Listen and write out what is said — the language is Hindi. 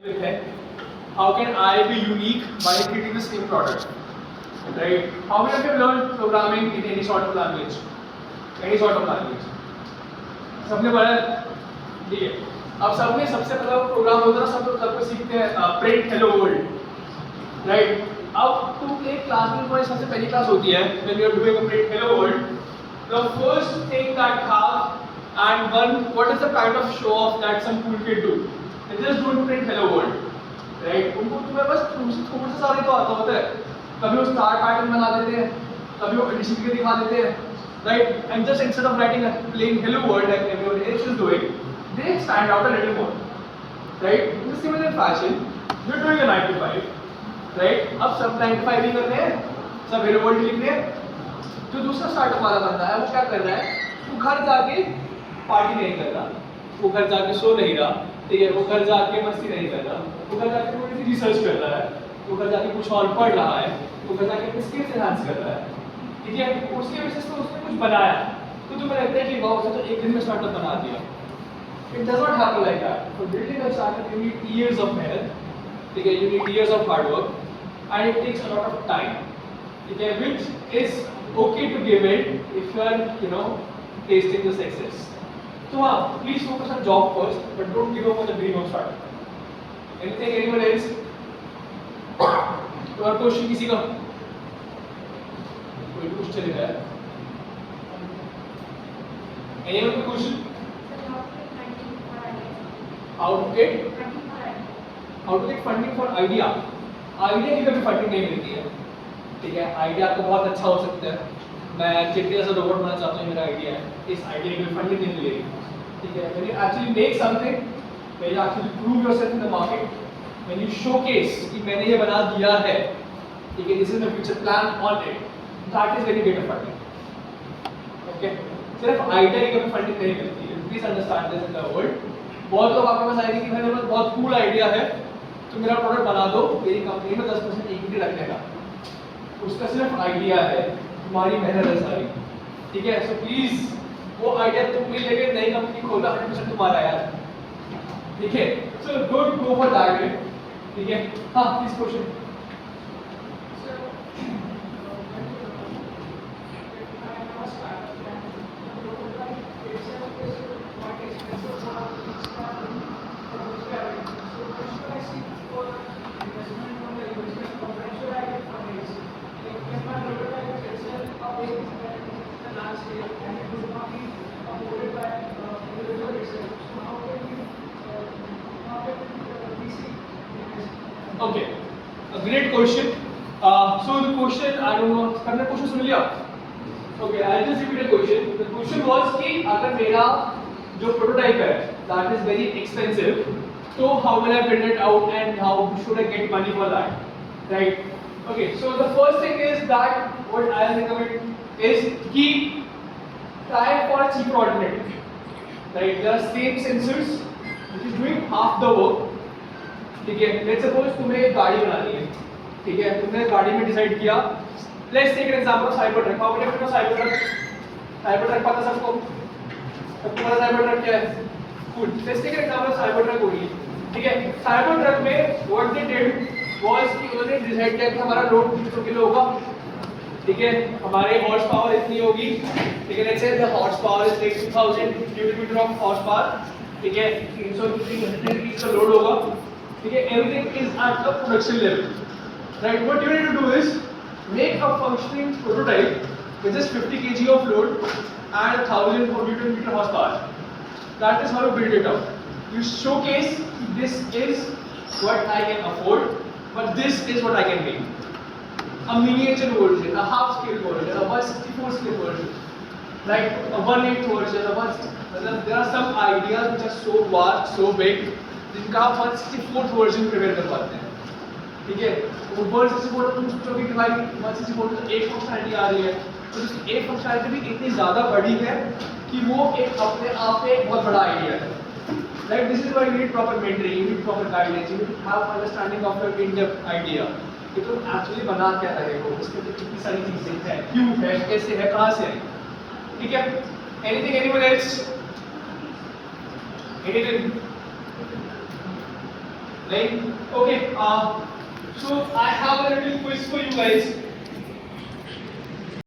है how can I be unique by creating the same product, right? How many of you have learned programming in any sort of language? सबने पढ़ा है? ठीक है, अब सबने सबसे पहला प्रोग्राम होता है, सबको सीखते हैं प्रिंट हेलो वर्ल्ड, राइट? अब तुम एक क्लास में, तुम्हारी सबसे पहली क्लास होती है when you are doing a print hello world, the first thing that have and one, what is the kind of show off that some cool kid do? They just don't print hello world, right? उनको तुम्हें बस तुमसे थोड़ा सा सारे तो आता होता है, कभी वो स्टार पैटर्न बना देते हैं, कभी वो एडिशन के दिखा देते हैं, right? And just instead of writing a plain hello world like everyone else is doing, they stand out a little more, right? In the similar fashion, you're doing a 9 to 5, right? अब सब 9 to 5 ही कर रहे हैं, सब hello world लिख रहे हैं। जो दूसरा स्टार्टअप वाला बंदा है वो क्या कर रहा है? वो घर जाके पार्टी नहीं कर रहा, वो घर जाके सो नहीं रहा, ठीक है? वो घर जाके मस्ती नहीं कर रहा, वो घर जाके थोड़ी सी रिसर्च कर रहा है, वो घर जाके कुछ और पढ़ रहा है, वो घर जाके अपनी स्किल्स एनहांस कर रहा है, ठीक है? उसके बेसिस पे उसने कुछ बनाया, तो तुम्हें लगता है कि वाह उसने तो एक दिन में स्टार्टअप बना दिया। It does not happen like that. For building a startup, you need years of merit, ठीक है? You need years of hard work, and it takes a lot of time, ठीक है? Which is okay to give it if you are, tasting the success. So please focus on job first, but don't give up on the dream of startup. Anything, anyone else? और क्वेश्चन किसी का? कोई कुछ चलेगा? Anyone with question? How to get funding for idea? Idea की कभी फंडिंग नहीं मिलती है, ठीक है? आइडिया आपका बहुत अच्छा हो सकता है, मैं चिट्टी जैसा रोबोट बनाना चाहता हूँ, मेरा आइडिया है, इस आइडिया की फंडिंग नहीं मिलेगी, ठीक है? When you actually make something, when you actually prove yourself in the market, when you showcase कि मैंने ये बना दिया है, ठीक है? This is my future plan on it, that is when you get a funding, okay? सिर्फ आइडिया की कभी फंडिंग नहीं मिलती है, please understand this in the world. बहुत लोग आपके पास आएंगे कि भाई मेरे पास बहुत कूल आइडिया है, तो मेरा प्रोडक्ट बना दो, मेरी कंपनी में 10% इक्विटी रखने का, उसका सिर्फ आइडिया है, तुम्हारी मेहनत है सारी, ठीक है? सो प्लीज वो आइडिया तुम नहीं लेके नई कंपनी खोलो, 100% तुम्हारा यार, ठीक है? So don't go for that, ठीक है? हाँ please question. Okay, a great question. So the question, I don't know, करने क्वेश्चन सुन लिया? Okay, I'll just repeat the question. The question was कि अगर मेरा जो प्रोटोटाइप है, that is very expensive, so how will I build it out and how should I get money for that, right? Okay, so the first thing is that what I'll recommend is कि try for a cheaper alternative, right? There are same sensors which is doing half the work, ठीक है? लेट्स सपोज तुम्हें एक गाड़ी बनानी है, ठीक है? तुमने गाड़ी में डिसाइड किया, let's take an example of Cybertruck. How many of you know Cybertruck? Cybertruck पता सबको? सबको पता साइबर ट्रक क्या है? Cool, let's take an example of Cybertruck होगी, ठीक है? साइबर ट्रक में व्हाट दे डिड वाज कि उन्होंने डिसाइड किया कि हमारा लोड 300 किलो होगा, ठीक है? हमारे हॉर्स पावर इतनी होगी, ठीक है? Let's say the horsepower is like 2000 newton metre of horsepower, ठीक है? 300 का लोड होगा, ठीक है? Everything is at the production level, right? What you need to do is make a functioning prototype with just 50 kg of load and 1000 Newton meter horsepower. That is how you build it up. You showcase this is what I can afford, but this is what I can make. A miniature version, a half scale version, a 1/64 scale version, right? A 1/8 version, a 1. There are some ideas which are so vast, so big, जिनका आप 1/64 वर्जन प्रिपेयर कर पाते हैं, ठीक है? वो 1/64 तुम सोचोगे कि भाई 1/64 तो एक फंक्शनैलिटी आ रही है, तो उसकी एक फंक्शनैलिटी भी इतनी ज़्यादा बड़ी है कि वो एक अपने आप में एक बहुत बड़ा आइडिया है, right? This is why you need proper mentoring, you need proper guidance, you need have understanding of your in depth idea कि तुम एक्चुअली बना क्या रहे हो, उसके अंदर कितनी सारी चीज़ें हैं, क्यों है, कैसे है, कहाँ से है, ठीक है? Anything, anyone else? Anything? Right? Okay. So I have a little quiz for you guys.